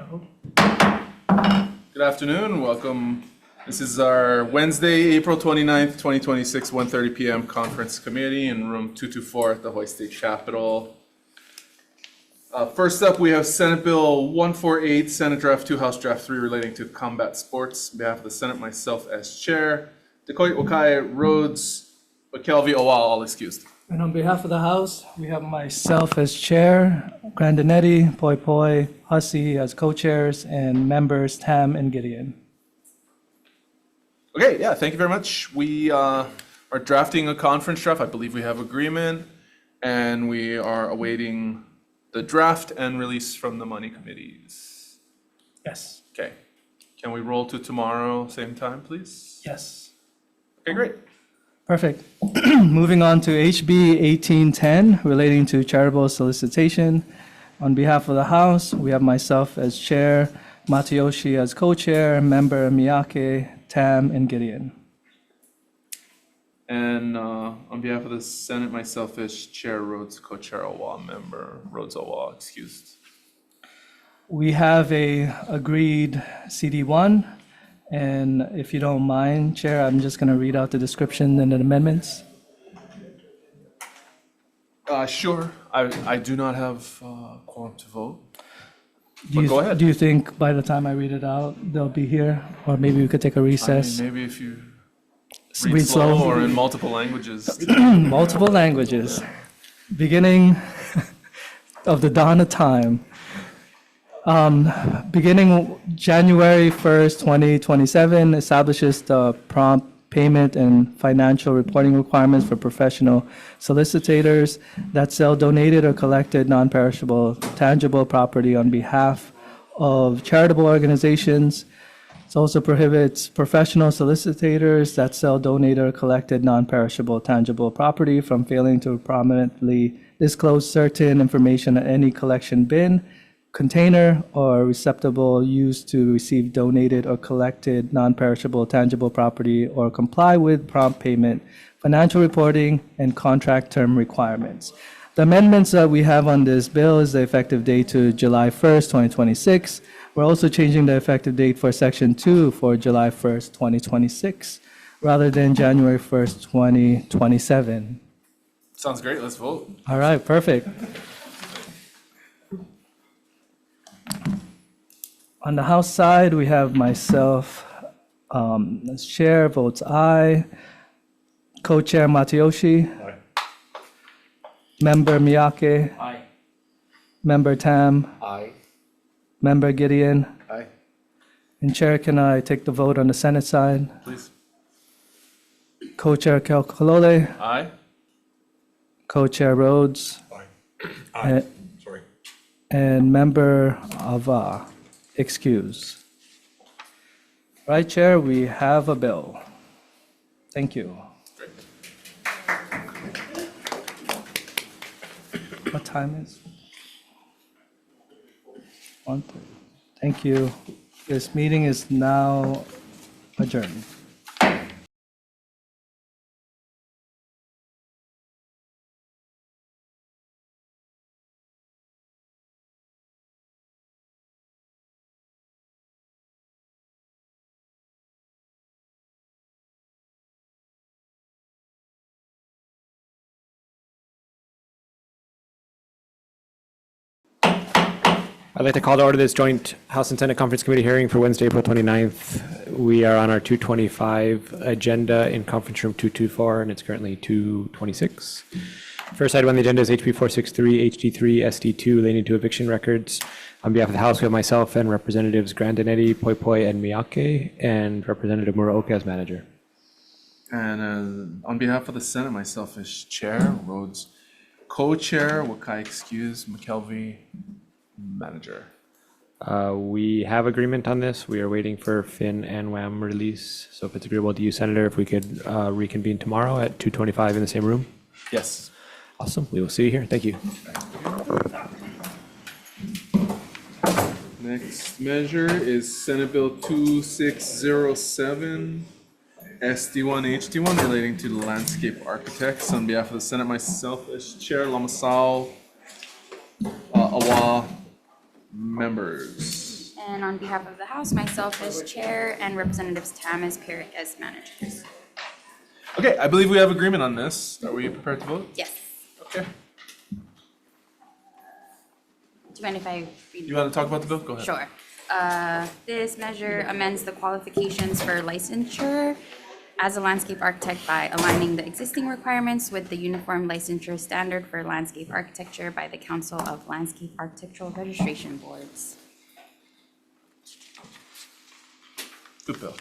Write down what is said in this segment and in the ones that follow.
Good afternoon, welcome. This is our Wednesday, April 29th, 2026, 1:30 p.m. conference committee in room 224 at the Hawai'i State Capitol. First up, we have Senate Bill 148, Senate Draft 2, House Draft 3 relating to combat sports. On behalf of the Senate, myself as chair, Dekoit Wakai, Rhodes, McKelvey, Owal, all excused. And on behalf of the House, we have myself as chair, Grandinetti, Poi Poi, Hussey as co-chairs, and members Tam and Gideon. Okay, yeah, thank you very much. We are drafting a conference draft. I believe we have agreement, and we are awaiting the draft and release from the money committees. Yes. Okay, can we roll to tomorrow, same time, please? Yes. Okay, great. Perfect. Moving on to HB 1810 relating to charitable solicitation. On behalf of the House, we have myself as chair, Matayoshi as co-chair, member Miyake, Tam, and Gideon. And on behalf of the Senate, myself as chair, Rhodes, co-chair, Owa, member, Rhodes, Owa, excused. We have a agreed CD1, and if you don't mind, Chair, I'm just going to read out the description and the amendments. Sure. I do not have quorum to vote. But go ahead. Do you think by the time I read it out, they'll be here? Or maybe we could take a recess? I mean, maybe if you read slow or in multiple languages. Multiple languages. Beginning of the dawn of time. Beginning January 1st, 2027, establishes the prompt payment and financial reporting requirements for professional solicitators that sell donated or collected non-perishable tangible property on behalf of charitable organizations. It also prohibits professional solicitors that sell donated or collected non-perishable tangible property from failing to prominently disclose certain information at any collection bin, container, or receptacle used to receive donated or collected non-perishable tangible property, or comply with prompt payment, financial reporting, and contract term requirements. The amendments that we have on this bill is the effective date to July 1st, 2026. We're also changing the effective date for Section 2 for July 1st, 2026, rather than January 1st, 2027. Sounds great. Let's vote. All right, perfect. On the House side, we have myself as chair, votes aye. Co-chair Matayoshi. Aye. Member Miyake. Aye. Member Tam. Aye. Member Gideon. Aye. And chair, can I take the vote on the Senate side? Please. Co-chair Kalkolole. Aye. Co-chair Rhodes. Aye. Aye. Sorry. And member Ava. Excuse. Right, Chair, we have a bill. Thank you. Great. What time is? 1:30. Thank you. This meeting is now adjourned. I'd like to call to order this joint House and Senate Conference Committee hearing for Wednesday, April 29th. We are on our 225 agenda in conference room 224, and it's currently 226. First item on the agenda is HB 463, HD3, SD2 relating to eviction records. On behalf of the House, we have myself and Representatives Grandinetti, Poi Poi, and Miyake, and Representative Muraoka as manager. And on behalf of the Senate, myself as chair, Rhodes, co-chair, Wakai excuse, McKelvey, manager. We have agreement on this. We are waiting for Finn and WAM release. So if it's agreeable to you, Senator, if we could reconvene tomorrow at 2:25 in the same room. Yes. Awesome. We will see you here. Thank you. Next measure is Senate Bill 2607, SD1, HD1, relating to landscape architects. On behalf of the Senate, myself as chair, Lamasao, Awa, members. And on behalf of the House, myself as chair and Representatives Tam as Perrick as managers. Okay, I believe we have agreement on this. Are we prepared to vote? Yes. Okay. Do you mind if I read? You want to talk about the bill? Go ahead. Sure. This measure amends the qualifications for licensure as a landscape architect by aligning the existing requirements with the uniform licensure standard for landscape architecture by the Council of Landscape Architectural Registration Boards. Good bill.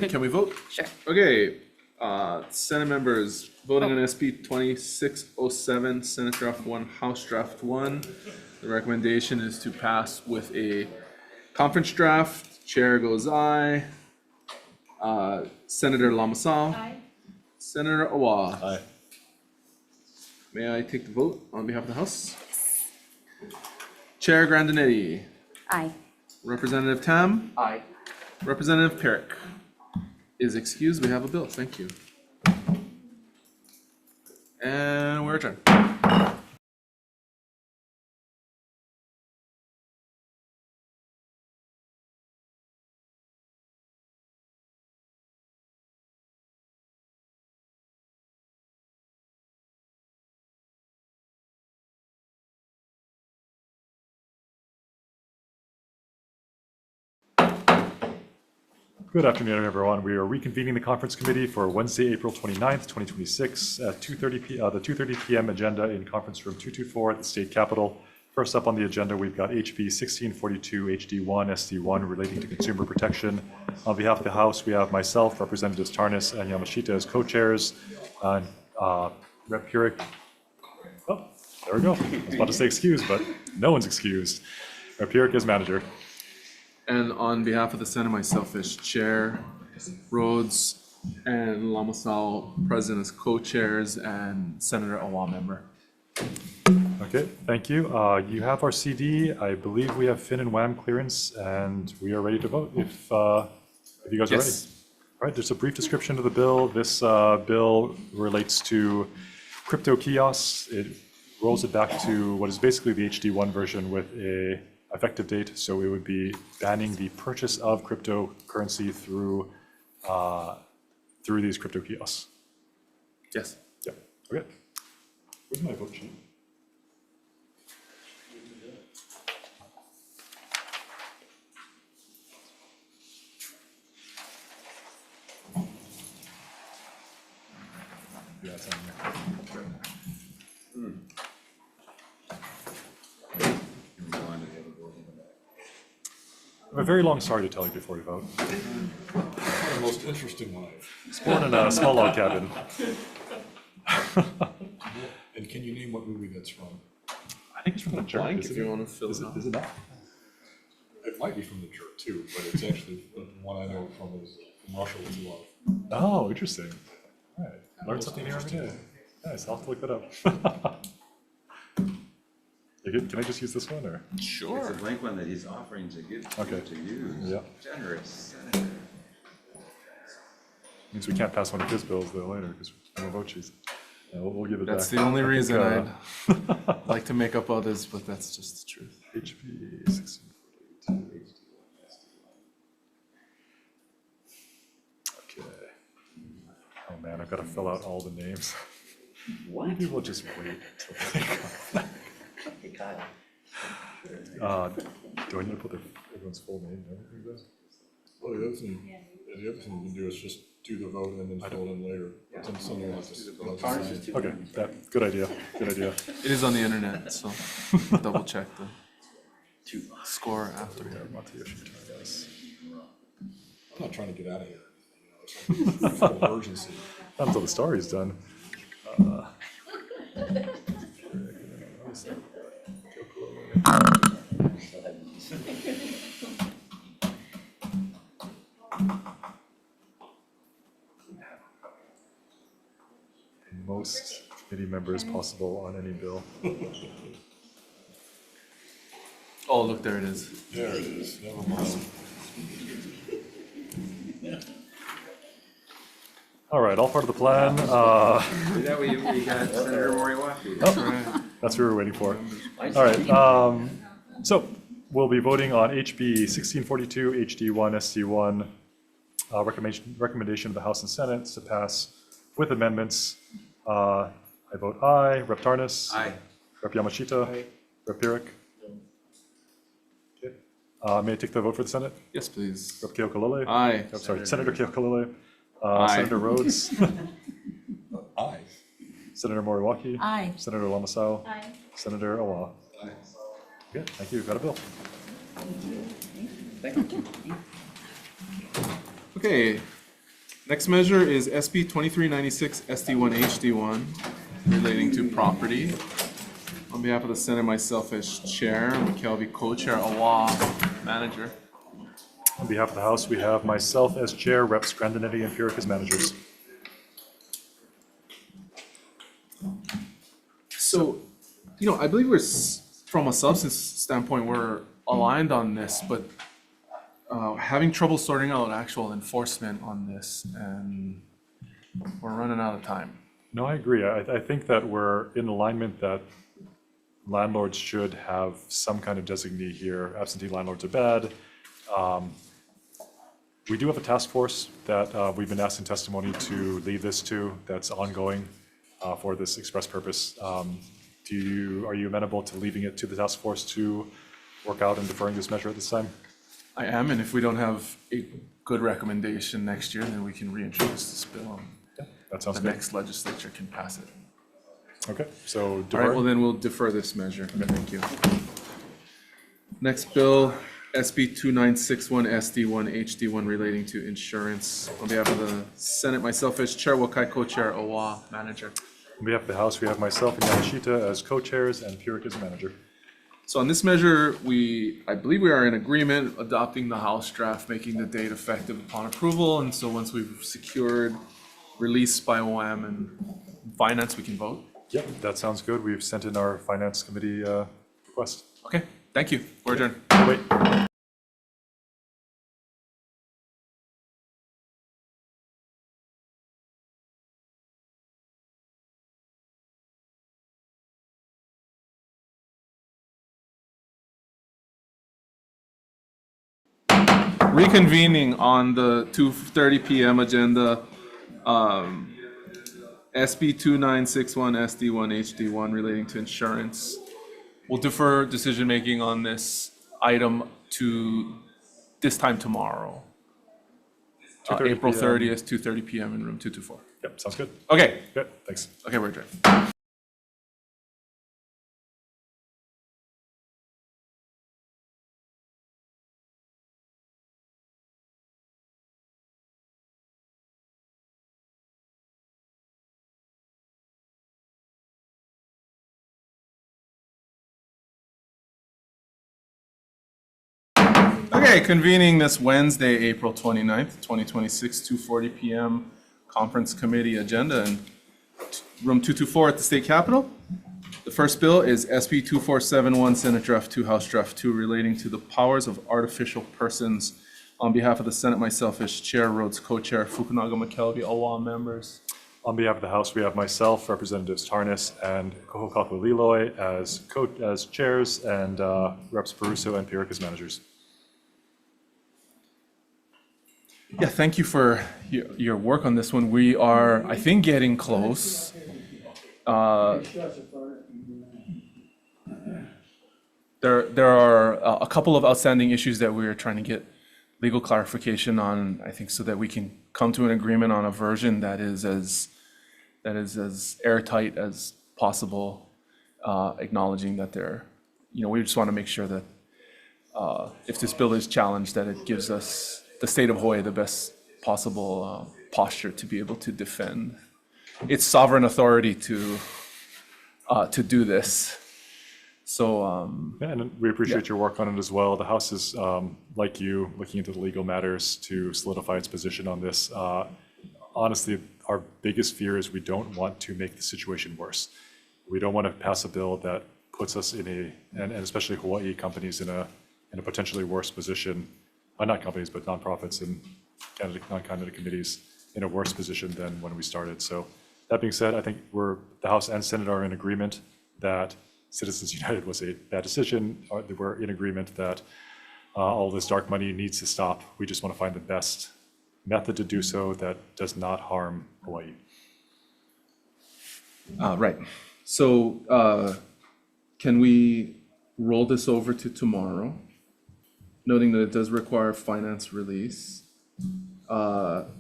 Can we vote? Sure. Okay, Senate members voting on SB 2607, Senate Draft 1, House Draft 1. The recommendation is to pass with a conference draft. Chair goes aye. Senator Lamasal. Aye. Senator Awa. Aye. May I take the vote on behalf of the House? Chair Grandinetti. Aye. Representative Tam. Aye. Representative Perrick is excused. We have a bill. Thank you. And we're adjourned. Good afternoon, everyone. We are reconvening the conference committee for Wednesday, April 29th, 2026 at the 2:30 p.m. agenda in conference room 224 at the State Capitol. First up on the agenda, we've got HB 1642 HD1 SD1 relating to consumer protection. On behalf of the House, we have myself, Representatives Tarnas and Yamashita as co-chairs, and Rep. Perrick. Oh, there we go. I was about to say excused, but no one's excused. Rep. Perrick is manager. And on behalf of the Senate, myself as chair, Rhodes and Lamasal present as co-chairs, and Senator Awa member. Okay, thank you. You have our CD. I believe we have Fin and WAM clearance, and we are ready to vote if you guys are ready. Yes. All right, there's a brief description of the bill. This bill relates to crypto kiosks. It rolls it back to what is basically the HD1 version with a effective date. So it would be banning the purchase of cryptocurrency through these crypto kiosks. Yes. Yeah. Okay. Where's my vote sheet? Yeah, it's on there. I have a very long story to tell you before you vote. The most interesting one. I was born in a small log cabin. And can you name what movie that's from? I think it's from The Jerk. Blank Is if it? you want to fill Is it it, out. is it not? It might be from The Jerk too, but it's actually the one I know from is From Russia with Love. Oh, interesting. All right. Learn Most something new every day. interesting Nice. I'll have to look that up. Can I just use this one or? Sure. It's a blank one that he's offering to give to Okay. you to use. Yeah. Generous senator. Means we can't pass one of his bills though later because no vote sheets. Yeah, we'll give it back. That's the only I think, reason I'd like to make up others, but that's just the truth. HB 1642 HD1. Okay. Oh man, I've got to fill out all the names. What? Maybe we'll just wait until they come back. Do I need to put everyone's full name and everything there? Well, the other thing you can do is just do the vote and then fill it in later. Then someone will just. Okay, good idea, good idea. It is on the internet, so double check the score after. I'm not trying to get out of here. You know, it's like full urgency. Not until the story's done. Most committee members possible on any bill. Oh, look, there it is. There it is. Never mind. All right, all part of the plan. That way we got Senator Moriwaki. That's what we were waiting for. All right, so we'll be voting on HB 1642, HD1, SD1, recommendation of the House and Senate to pass with amendments. I vote aye. Rep. Tarnas? Aye. Rep. Yamashita? Rep. Pyrick? Okay. May I take the vote for the Senate? Yes, please. Rep. Keokalole? Aye. I'm sorry, Senator Keokalole. Aye. Senator Rhodes? Aye. Senator Moriwaki? Aye. Senator Lamasau? Aye. Senator Awa? Aye. Okay, thank you. Got a bill. Okay, next measure is SB 2396 SD1 HD1 relating to property. On behalf of the Senate, myself as chair, McKelvey co-chair, Awa manager. On behalf of the House, we have myself as chair, Reps. Grandinetti and Pyrick as managers. So, I believe from a substance standpoint, we're aligned on this, but having trouble sorting out actual enforcement on this, and we're running out of time. No, I agree. I think that we're in alignment that landlords should have some kind of designee here. Absentee landlords are bad. We do have a task force that we've been asked in testimony to lead this to, that's ongoing for this express purpose. Are you amenable to leaving it to the task force to work out and deferring this measure at this time? I am, and if we don't have a good recommendation next year, then we can reintroduce this bill, and That sounds the good. next legislature can pass it. Okay, so All right, defer. well then we'll defer this measure. Thank you. Next bill, SB 2961 SD1 HD1 relating to insurance. On behalf of the Senate, myself as chair, Wakai co-chair, Awa manager. On behalf of the House, we have myself and Yamashita as co-chairs and Pyrick as manager. So on this measure, I believe we are in agreement adopting the House draft, making the date effective upon approval. And so once we've secured release by OM and finance, we can vote. Yep, that sounds good. We've sent in our finance committee request. Okay, thank you. We're adjourned. Wait. Reconvening on the 2:30 PM agenda, SB 2961 SD1 HD1 relating to insurance. We'll defer decision-making on this item to this time tomorrow. 2:30 April PM. 30th, 2:30 PM in room 224. Yep, sounds good. Okay, Good, thanks. okay, we're adjourned. Okay, convening this Wednesday, April 29th, 2026, 2:40 PM, Conference Committee agenda in room 224 at the State Capitol. The first bill is SB 2471, Senate Draft 2, House Draft 2, relating to the powers of artificial persons. On behalf of the Senate, myself as chair, Rhodes co-chair, Fukunaga, McKelvey, Awa members. On behalf of the House, we have myself, Representatives Tarnas and Kohokaku Liloi as chairs, and Reps. Peruso and Pyrick as managers. Yeah, thank you for your work on this one. We are, I think, getting close. There are a couple of outstanding issues that we are trying to get legal clarification on, I think, so that we can come to an agreement on a version that is as airtight as possible, acknowledging that we just want to make sure that if this bill is challenged, that it gives us, the state of Hawaii, the best possible posture to be able to defend its sovereign authority to do this. So, Yeah, and we appreciate your work on it as well. The House is, like you, looking into the legal matters to solidify its position on this. Honestly, our biggest fear is we don't want to make the situation worse. We don't want to pass a bill that puts us in and especially Hawaii companies in a potentially worse position. Not companies, but nonprofits and non-candidate committees in a worse position than when we started. So that being said, I think the House and Senate are in agreement that Citizens United was a bad decision. We're in agreement that all this dark money needs to stop. We just want to find the best method to do so that does not harm Hawaii. Right. So can we roll this over to tomorrow, noting that it does require finance release?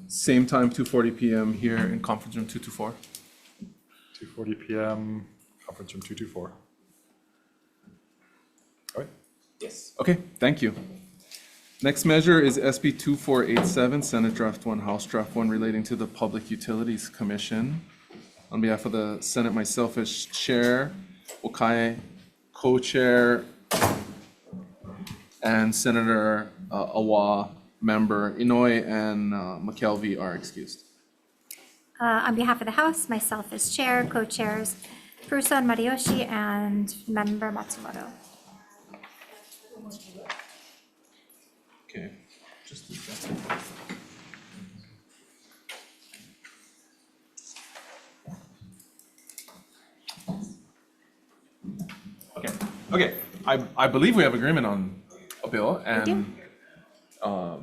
Same time, 2:40 p.m. here in conference room 224. 2:40 p.m., conference room 224. All right. Yes. Okay, thank you. Next measure is SB 2487, Senate Draft 1, House Draft 1, relating to the Public Utilities Commission. On behalf of the Senate, myself as chair, Okai co-chair, and Senator Awa member, Inouye and McKelvey are excused. On behalf of the House, myself as chair, co-chairs Prusa and Mariyoshi, and member Matsumoto. Okay, just a second. Okay, I believe we have agreement on a bill, and I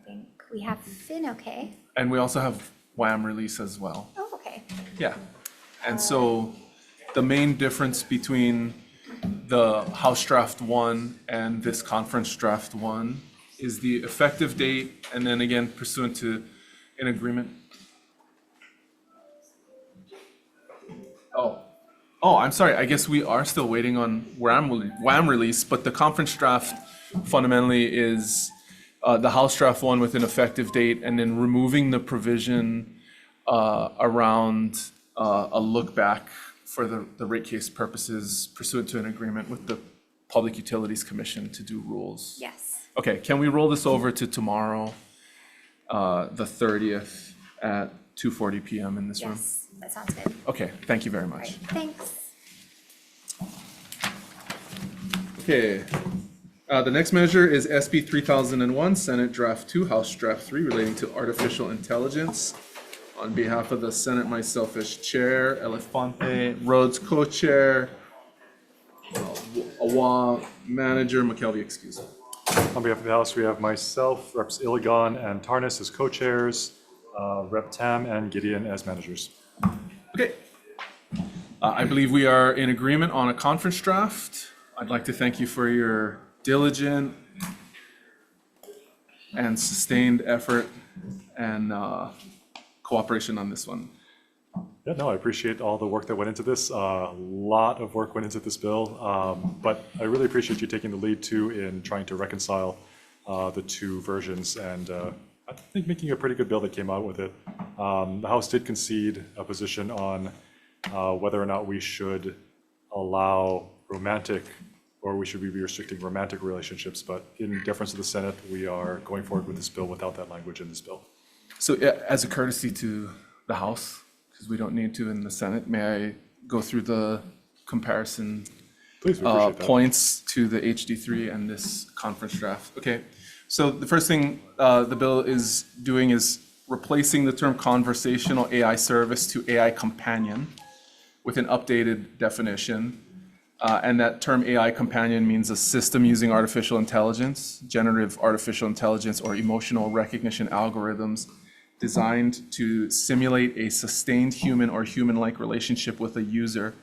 think we have been okay. and we also have WAM release as well. Oh, okay. Yeah, and so the main difference between the House Draft 1 and this Conference Draft 1 is the effective date, and then again pursuant to an agreement. Oh, I'm sorry, I guess we are still waiting on WAM release, but the Conference Draft fundamentally is the House Draft 1 with an effective date, and then removing the provision around a look back for the rate case purposes pursuant to an agreement with the Public Utilities Commission to do rules. Yes. Okay, can we roll this over to tomorrow, the 30th at 2:40 p.m. in this room? Yes, that sounds good. Okay, thank you very All right, much. thanks. Okay, the next measure is SB 3001, Senate Draft 2, House Draft 3, relating to artificial intelligence. On behalf of the Senate, myself as chair, Elefante, Rhodes co-chair, Awa manager, McKelvey excused. On behalf of the House, we have myself, Reps. Iligan and Tarnas as co-chairs, Rep. Tam and Gideon as managers. Okay. I believe we are in agreement on a conference draft. I'd like to thank you for your diligent and sustained effort and cooperation on this one. Yeah, no, I appreciate all the work that went into this. A lot of work went into this bill, but I really appreciate you taking the lead too in trying to reconcile the two versions, and I think making a pretty good bill that came out with it. The House did concede a position on whether or not we should allow romantic, or we should be restricting romantic relationships, but in deference to the Senate, we are going forward with this bill without that language in this bill. So as a courtesy to the House, because we don't need to in the Senate, may I go through the comparison Please, we appreciate that. points to the HD3 and this conference draft? Okay, so the first thing the bill is doing is replacing the term conversational AI service to AI companion with an updated definition. And that term AI companion means a system using artificial intelligence, generative artificial intelligence, or emotional recognition algorithms designed to simulate a sustained human or human-like relationship with a user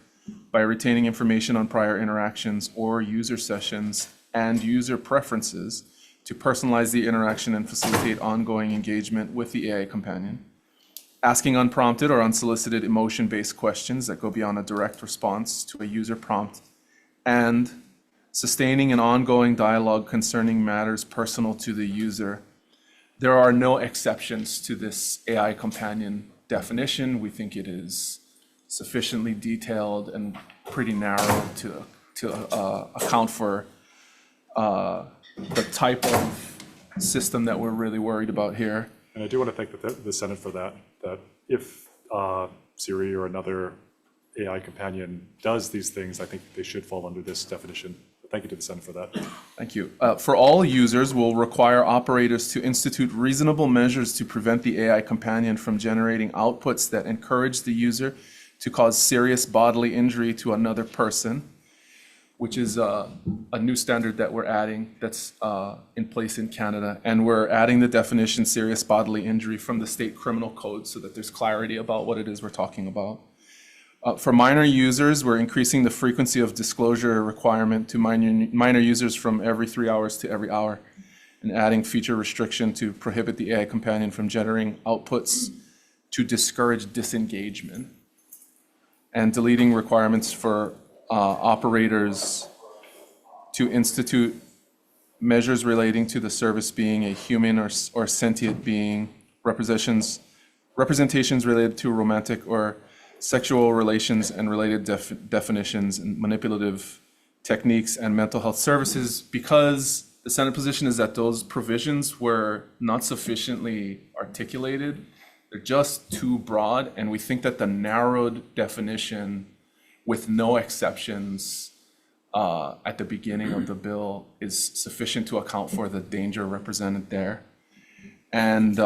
by retaining information on prior interactions or user sessions and user preferences to personalize the interaction and facilitate ongoing engagement with the AI companion. Asking unprompted or unsolicited emotion-based questions that go beyond a direct response to a user prompt, and sustaining an ongoing dialogue concerning matters personal to the user. There are no exceptions to this AI companion definition. We think it is sufficiently detailed and pretty narrow to account for the type of system that we're really worried about here. And I do want to thank the Senate for that if Siri or another AI companion does these things, I think they should fall under this definition. Thank you to the Senate for that. Thank you. For all users, we'll require operators to institute reasonable measures to prevent the AI companion from generating outputs that encourage the user to cause serious bodily injury to another person, which is a new standard that we're adding that's in place in Canada. And we're adding the definition serious bodily injury from the state criminal code so that there's clarity about what it is we're talking about. For minor users, we're increasing the frequency of disclosure requirement to minor users from every 3 hours to every hour, and adding feature restriction to prohibit the AI companion from generating outputs to discourage disengagement, and deleting requirements for operators to institute measures relating to the service being a human or sentient being, representations related to romantic or sexual relations and related definitions, and manipulative techniques and mental health services, because the Senate position is that those provisions were not sufficiently articulated. They're just too broad, and we think that the narrowed definition with no exceptions at the beginning of the bill is sufficient to account for the danger represented there. And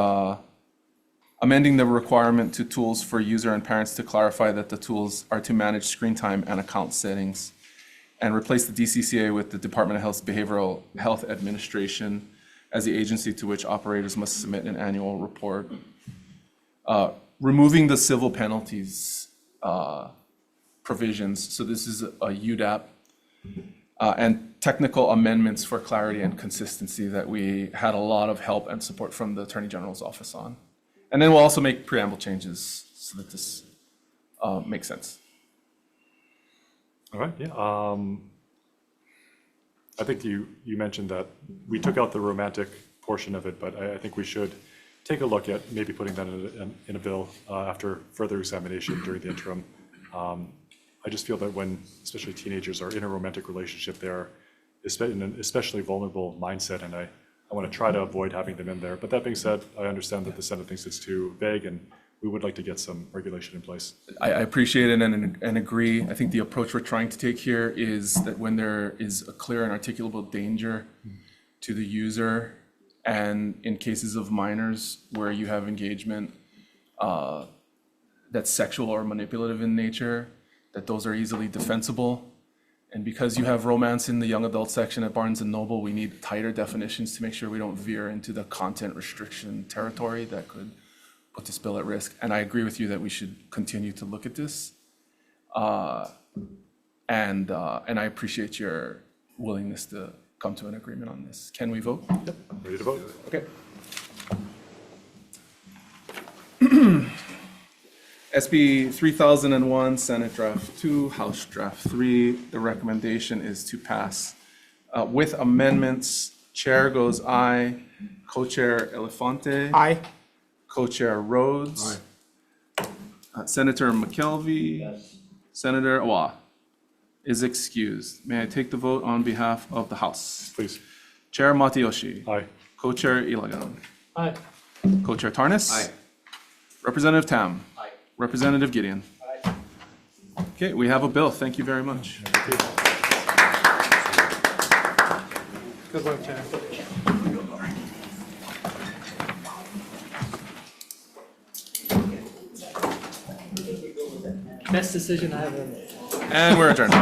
amending the requirement to tools for user and parents to clarify that the tools are to manage screen time and account settings, and replace the DCCA with the Department of Health's Behavioral Health Administration as the agency to which operators must submit an annual report. Removing the civil penalties provisions, so this is a UDAP, and technical amendments for clarity and consistency that we had a lot of help and support from the Attorney General's office on. And then we'll also make preamble changes so that this makes sense. All right, yeah. I think you mentioned that we took out the romantic portion of it, but I think we should take a look at maybe putting that in a bill after further examination during the interim. I just feel that when, especially teenagers, are in a romantic relationship, they're in an especially vulnerable mindset, and I want to try to avoid having them in there. But that being said, I understand that the Senate thinks it's too vague, and we would like to get some regulation in place. I appreciate it and agree. I think the approach we're trying to take here is that when there is a clear and articulable danger to the user, and in cases of minors where you have engagement that's sexual or manipulative in nature, that those are easily defensible. And because you have romance in the young adult section at Barnes & Noble, we need tighter definitions to make sure we don't veer into the content restriction territory that could put this bill at risk. And I agree with you that we should continue to look at this. And I appreciate your willingness to come to an agreement on this. Can we vote? Yep, ready to vote? Okay. SB 3001, Senate Draft 2, House Draft 3. The recommendation is to pass with amendments. Chair goes aye. Co-chair Elefante. Aye. Co-chair Rhodes. Senator McKelvey. Yes. Senator Awa is excused. May I take the vote on behalf of the House? Please. Chair Matayoshi. Aye. Co-chair Ilagan. Aye. Co-chair Tarnas. Aye. Representative Tam. Aye. Representative Gideon. Aye. Okay, we have a bill. Thank you very much. Good work, Chair. Best decision I ever made. And we're adjourned.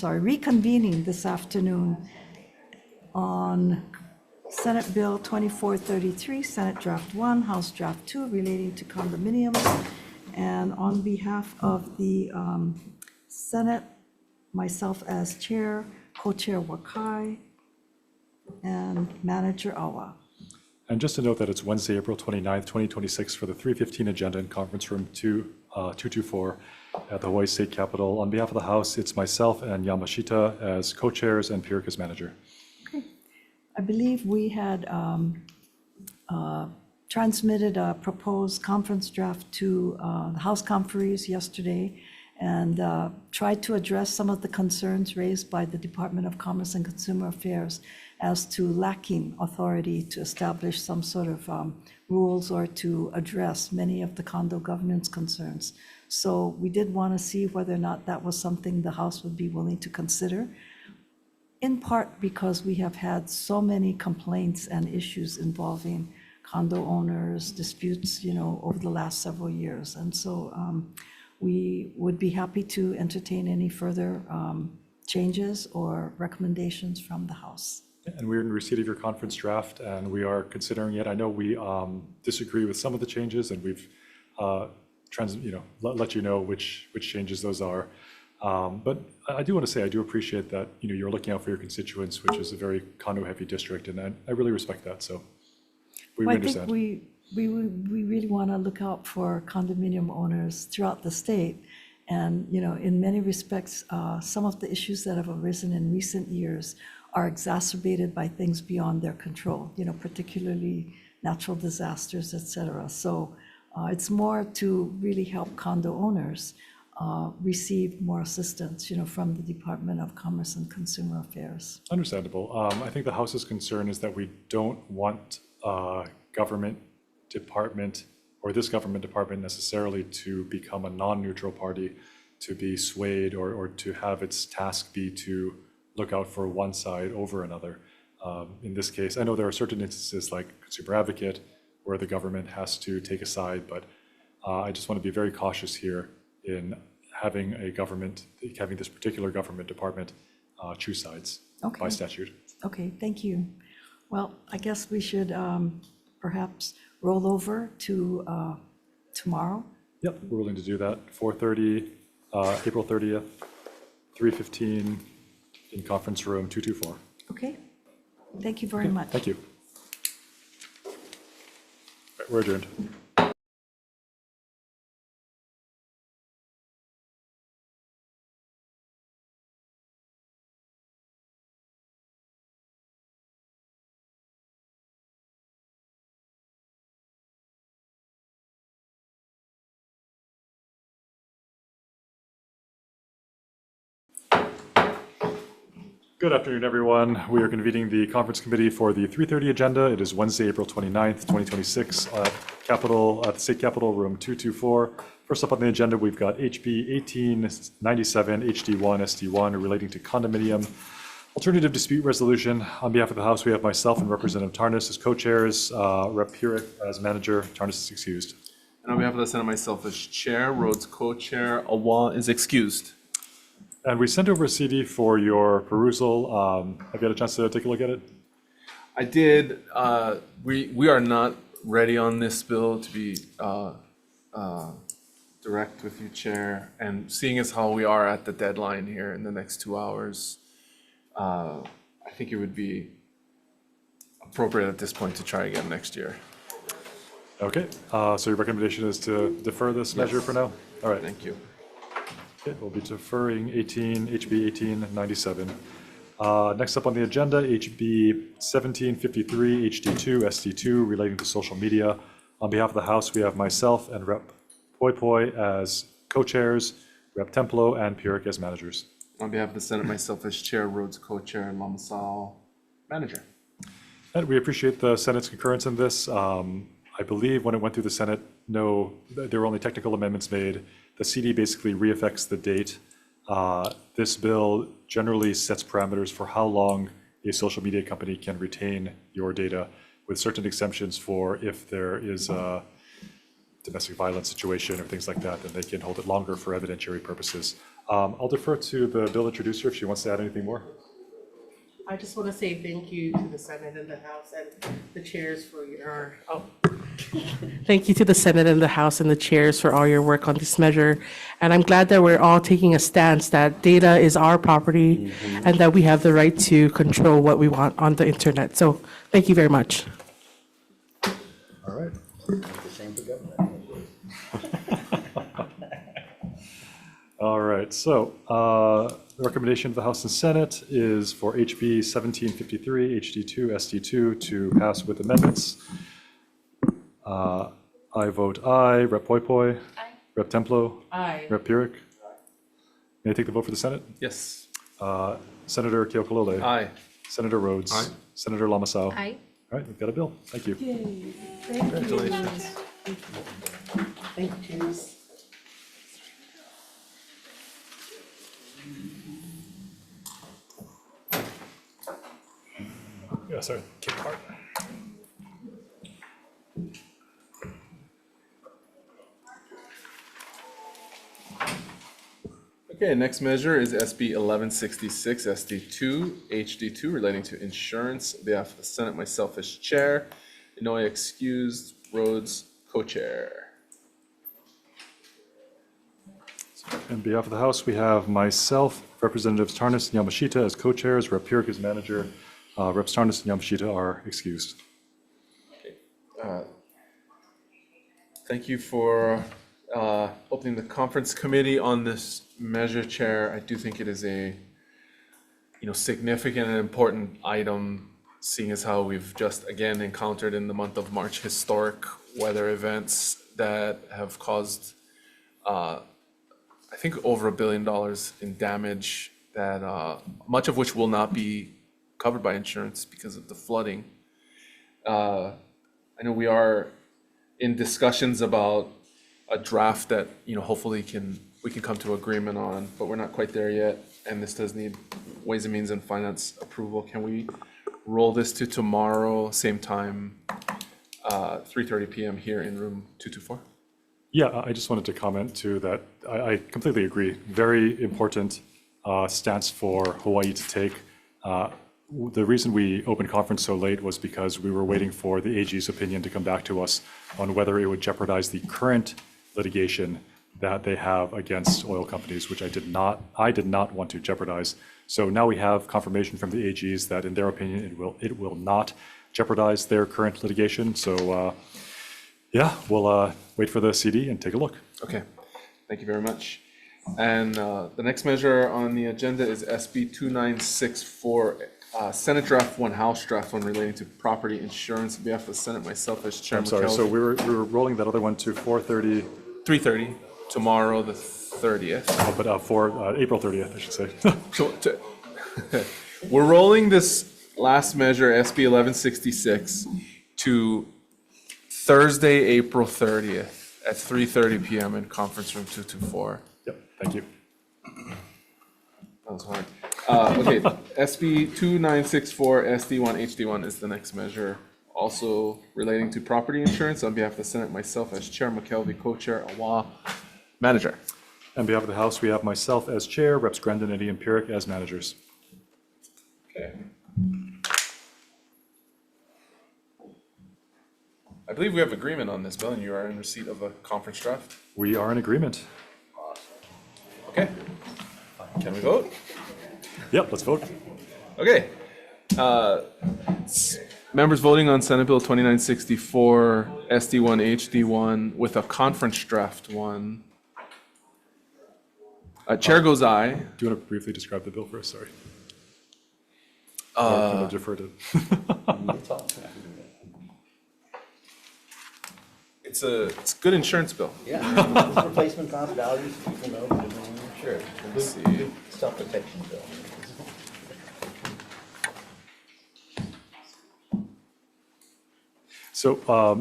Reconvening this afternoon on Senate Bill 2433, Senate Draft 1, House Draft 2, relating to condominiums. And on behalf of the Senate, myself as chair, co-chair Wakai, and manager Awa. And just to note that it's Wednesday, April 29th, 2026 for the 3:15 agenda in conference room 224 at the Hawaii State Capitol. On behalf of the House, it's myself and Yamashita as co-chairs and Pierik as manager. Okay. I believe we had transmitted a proposed conference draft to the House conferees yesterday, and tried to address some of the concerns raised by the Department of Commerce and Consumer Affairs as to lacking authority to establish some sort of rules or to address many of the condo governance concerns. So we did want to see whether or not that was something the House would be willing to consider, in part because we have had so many complaints and issues involving condo owners, disputes, over the last several years. And so we would be happy to entertain any further changes or recommendations from the House. And we're in receipt of your conference draft, and we are considering it. I know we disagree with some of the changes, and we've let you know which changes those are. But I do want to say I do appreciate that you're looking out for your constituents, which is a very condo-heavy district, and I really respect that. So we Well, I understand. think we really want to look out for condominium owners throughout the state. And, in many respects, some of the issues that have arisen in recent years are exacerbated by things beyond their control, particularly natural disasters, et cetera. So it's more to really help condo owners receive more assistance, from the Department of Commerce and Consumer Affairs. Understandable. I think the House's concern is that we don't want government department or this government department necessarily to become a non-neutral party, to be swayed or to have its task be to look out for one side over another. In this case, I know there are certain instances like Consumer Advocate where the government has to take a side, but I just want to be very cautious here in having this particular government department choose sides by statute. Okay, thank you. Well, I guess we should perhaps roll over to tomorrow. Yep, we're willing to do that. 4:30, April 30th, 3:15 in conference room 224. Okay, thank you very much. Thank you. All right, we're adjourned. Good afternoon, everyone. We are convening the conference committee for the 3:30 agenda. It is Wednesday, April 29th, 2026, at the State Capitol, room 224. First up on the agenda, we've got HB 1897, HD1, SD1, relating to condominium alternative dispute resolution. On behalf of the House, we have myself and Representative Tarnas as co-chairs, Rep. Purick as manager. Tarnas is excused. And on behalf of the Senate, myself as chair, Rhodes co-chair, Awa is excused. And we sent over a CD for your perusal. Have you had a chance to take a look at it? I did. We are not ready on this bill to be direct with you, Chair. And seeing as how we are at the deadline here in the next 2 hours, I think it would be appropriate at this point to try again next year. Okay, so your recommendation is to defer this measure for now? All right. Thank you. Okay, we'll be deferring HB 1897. Next up on the agenda, HB 1753, HD2, SD2, relating to social media. On behalf of the House, we have myself and Rep. Poi Poi as co-chairs, Rep. Templo and Purick as managers. On behalf of the Senate, myself as chair, Rhodes co-chair, and Lamasal manager. And we appreciate the Senate's concurrence in this. I believe when it went through the Senate, there were only technical amendments made. The CD basically reaffects the date. This bill generally sets parameters for how long a social media company can retain your data, with certain exemptions for if there is a domestic violence situation or things like that, then they can hold it longer for evidentiary purposes. I'll defer to the bill introducer if she wants to add anything more. I just want to say thank you to the Senate and the House and the chairs for your, thank you to the Senate and the House and the chairs for all your work on this measure. And I'm glad that we're all taking a stance that data is our property and that we have the right to control what we want on the internet. So thank you very much. All right. All right, so the recommendation of the House and Senate is for HB 1753, HD2, SD2 to pass with amendments. I vote aye. Rep. Poi Poi. Aye. Rep. Templo. Aye. Rep. Purick. May I take the vote for the Senate? Yes. Senator Keokalole. Aye. Senator Rhodes. Aye. Senator Lamasau. Aye. All right, we've got a bill. Thank you. Congratulations. Thank you, Chairs. Yeah, sorry. Kick part. Okay, next measure is SB 1166, SD2, HD2, relating to insurance. On behalf of the Senate, myself as chair, Inouye excused, Rhodes co-chair. On behalf of the House, we have myself, Representatives Tarnas and Yamashita as co-chairs, Rep. Pierik as manager. Reps Tarnas and Yamashita are excused. Thank you for opening the conference committee on this measure, Chair. I do think it is a, significant and important item, seeing as how we've just again encountered in the month of March historic weather events that have caused, I think, over $1 billion in damage, that much of which will not be covered by insurance because of the flooding. I know we are in discussions about a draft that, hopefully we can come to agreement on, but we're not quite there yet. And this does need Ways and Means and Finance approval. Can we roll this to tomorrow, same time, 3:30 p.m. here in room 224? Yeah, I just wanted to comment too that I completely agree. Very important stance for Hawaii to take. The reason we opened conference so late was because we were waiting for the AG's opinion to come back to us on whether it would jeopardize the current litigation that they have against oil companies, which I did not want to jeopardize. So now we have confirmation from the AGs that in their opinion, it will not jeopardize their current litigation. So yeah, we'll wait for the CD and take a look. Okay, thank you very much. And the next measure on the agenda is SB 2964, Senate Draft 1, House Draft 1, relating to property insurance. On behalf of the Senate, myself as Chair. I'm sorry, so we were rolling that other one to 4:30. 3:30, tomorrow, the 30th. But for April 30th, I should say. So, we're rolling this last measure, SB 1166, to Thursday, April 30th at 3:30 p.m. in conference room 224. Yep, thank you. That was hard. Okay, SB 2964, SD1, HD1 is the next measure, also relating to property insurance. On behalf of the Senate, myself as Chair, McKelvey co-chair, Awa manager. On behalf of the House, we have myself as chair, Reps. Grandinetti and Pierik as managers. Okay. I believe we have agreement on this bill, and you are in receipt of a conference draft. We are in agreement. Okay. Can we vote? Yep, let's vote. Okay. Members voting on Senate Bill 2964, SD1, HD1, with a conference draft one. Chair goes aye. Do you want to briefly describe the bill for us? Sorry. Or can I defer to? It's a good insurance bill. Yeah, replacement cost values, people know, sure. Let's see. Self-protection bill. So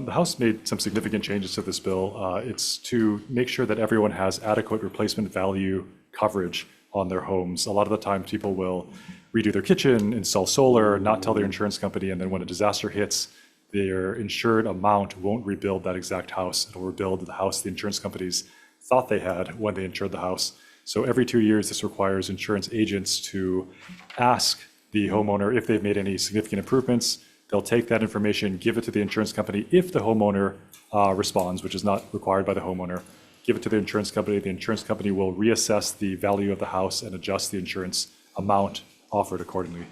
the House made some significant changes to this bill. It's to make sure that everyone has adequate replacement value coverage on their homes. A lot of the time, people will redo their kitchen, install solar, not tell their insurance company, and then when a disaster hits, their insured amount won't rebuild that exact house. It'll rebuild the house the insurance companies thought they had when they insured the house. So every 2 years, this requires insurance agents to ask the homeowner if they've made any significant improvements. They'll take that information, give it to the insurance company. If the homeowner responds, which is not required by the homeowner, give it to the insurance company. The insurance company will reassess the value of the house and adjust the insurance amount offered accordingly.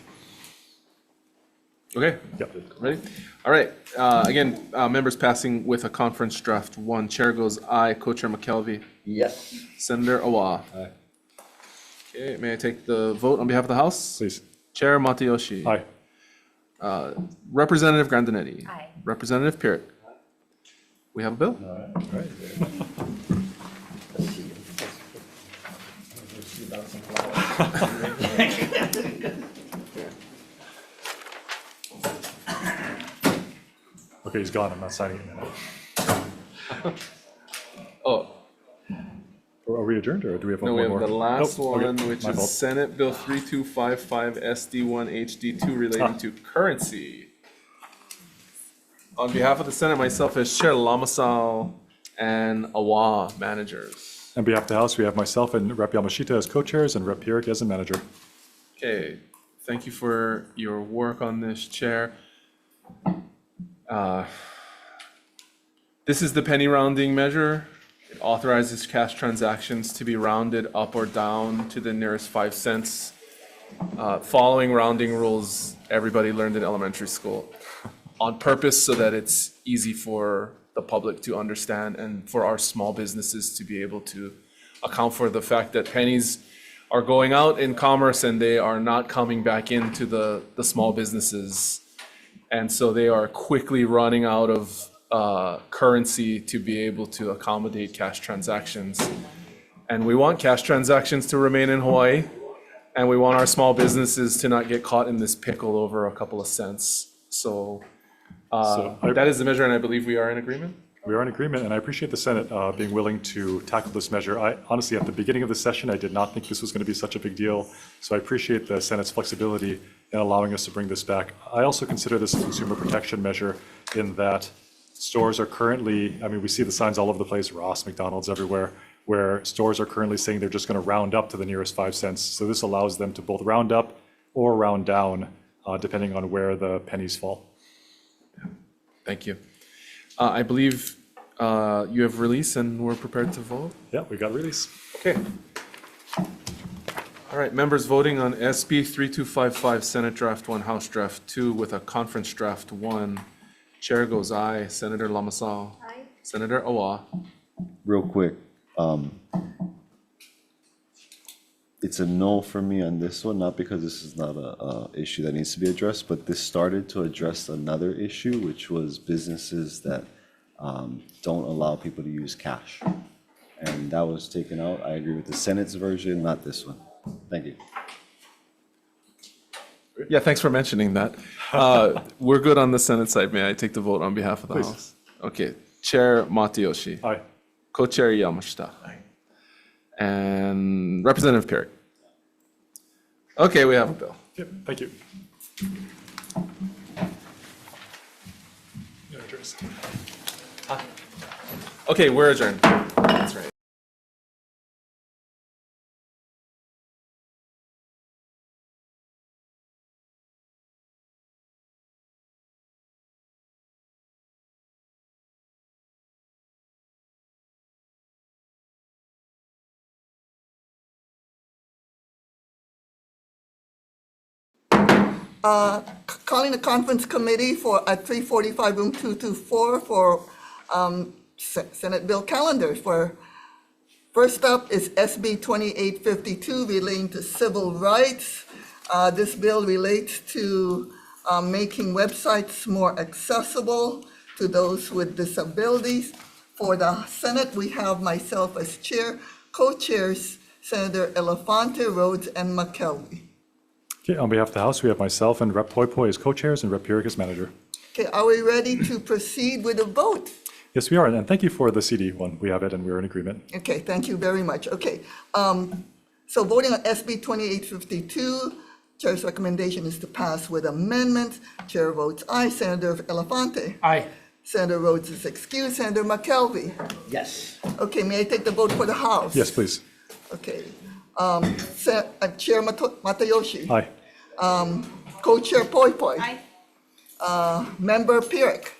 Okay. Yep. Ready? All right. Again, members passing with a conference draft one. Chair goes aye. Co-chair McKelvey. Yes. Senator Awa. Aye. Okay. May I take the vote on behalf of the House? Please. Chair Matayoshi. Aye. Representative Grandinetti. Aye. Representative Pierik. We have a bill. Let's see. Let's see about Okay, he's gone. I'm not signing it now. Oh, Are we adjourned or do we have one no, we more? have the last Oh, okay, one, which my is fault. Senate Bill 3255 SD1 HD2 relating to currency. On behalf of the Senate, myself as Chair Lamasal and Awa managers. On behalf of the House, we have myself and Rep. Yamashita as co-chairs and Rep. Pierik as a manager. Okay, thank you for your work on this, Chair. This is the penny rounding measure. It authorizes cash transactions to be rounded up or down to the nearest 5 cents. Following rounding rules everybody learned in elementary school on purpose so that it's easy for the public to understand and for our small businesses to be able to account for the fact that pennies are going out in commerce and they are not coming back into the small businesses. And so they are quickly running out of currency to be able to accommodate cash transactions. And we want cash transactions to remain in Hawaii, and we want our small businesses to not get caught in this pickle over a couple of cents. So that is the measure, and I believe we are in agreement. We are in agreement, and I appreciate the Senate being willing to tackle this measure. I honestly, at the beginning of the session, I did not think this was going to be such a big deal. So I appreciate the Senate's flexibility in allowing us to bring this back. I also consider this a consumer protection measure in that stores are currently, I mean, we see the signs all over the place, Ross, McDonald's, everywhere, where stores are currently saying they're just going to round up to the nearest 5 cents. So this allows them to both round up or round down, depending on where the pennies fall. Thank you. I believe you have release and we're prepared to vote. Yeah, we got release. Okay. All right, members voting on SB 3255, Senate Draft 1, House Draft 2 with a Conference Draft 1. Chair goes aye. Senator Lamasal. Aye. Senator Awa. Real quick, it's a no for me on this one, not because this is not a issue that needs to be addressed, but this started to address another issue, which was businesses that don't allow people to use cash. And that was taken out. I agree with the Senate's version, not this one. Thank you. Yeah, thanks for mentioning that. We're good on the Senate side. May I take the vote on behalf of the Please. House? Okay. Chair Matayoshi. Aye. Co-Chair Yamashita. Aye. And Representative Pierik. Okay, we have a bill. Yep, thank you. Yeah, Trace. Okay, we're adjourned. That's right. Calling the conference committee at 345 room 224 for Senate bill calendars. First up is SB 2852 relating to civil rights. This bill relates to making websites more accessible to those with disabilities. For the Senate, we have myself as chair, co-chairs Senator Elefante, Rhodes, and McKelvey. Okay, on behalf of the House, we have myself and Rep. Poi Poi as co-chairs and Rep. Pierik as manager. Okay, are we ready to proceed with a vote? Yes, we are, and thank you for the CD one. We have it, and we're in agreement. Okay, thank you very much. Okay, so voting on SB 2852, Chair's recommendation is to pass with amendments. Chair votes aye. Senator Elefante. Aye. Senator Rhodes is excused. Senator McKelvey. Yes. Okay, may I take the vote for the House? Yes, please. Okay. Chair Matayoshi. Aye. Co-Chair Poi Poi. Aye. Member Pierik.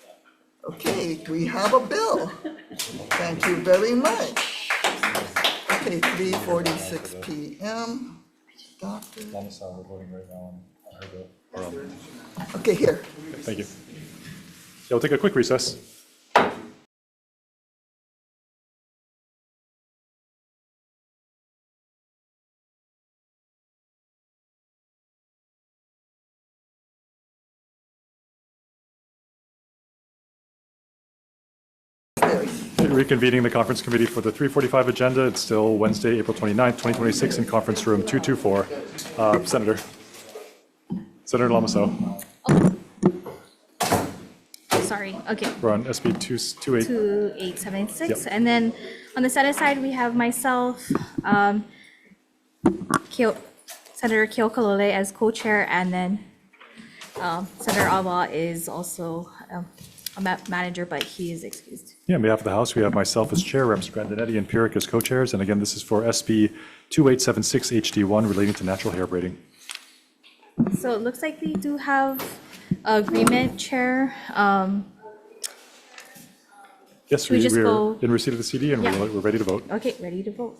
Okay, we have a bill. Thank you very much. Okay, 3:46 p.m. Doctor. We're voting right now on her bill. Okay, here. Thank you. Yeah, we'll take a quick recess. reconvening the conference committee for the 3:45 agenda. It's still Wednesday, April 29th, 2026, in conference room 224. Senator Lamaso, Sorry, okay. we're on SB 28. 2876. Yep. And then on the Senate side, we have myself, Senator Keokalole as co-chair, and then Senator Awa is also a manager, but he is excused. Yeah, on behalf of the House, we have myself as chair, Reps. Grandinetti and Pierick as co-chairs. And again, this is for SB 2876 HD1 relating to natural hair braiding. So it looks like we do have agreement, Chair. Yes, Should we just we're go- in receipt of the CD and Yeah. we're ready to vote. Okay, ready to vote.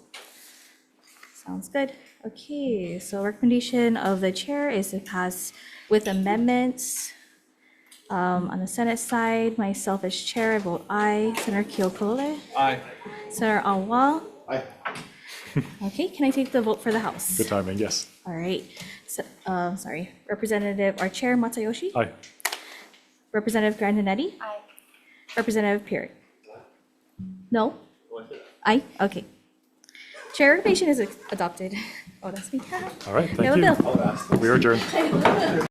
Sounds good. Okay, so recommendation of the chair is to pass with amendments. On the Senate side, myself as chair, I vote aye. Senator Keokalole. Aye. Senator Awa. Aye. Okay, can I take the vote for the House? Good timing, yes. All right. So, sorry, Representative, our Chair Matayoshi. Aye. Representative Grandinetti. Aye. Representative Pierick. No? Aye, okay. Chair recommendation is adopted. Oh, that's me. All right, We have thank a bill. you. We are adjourned.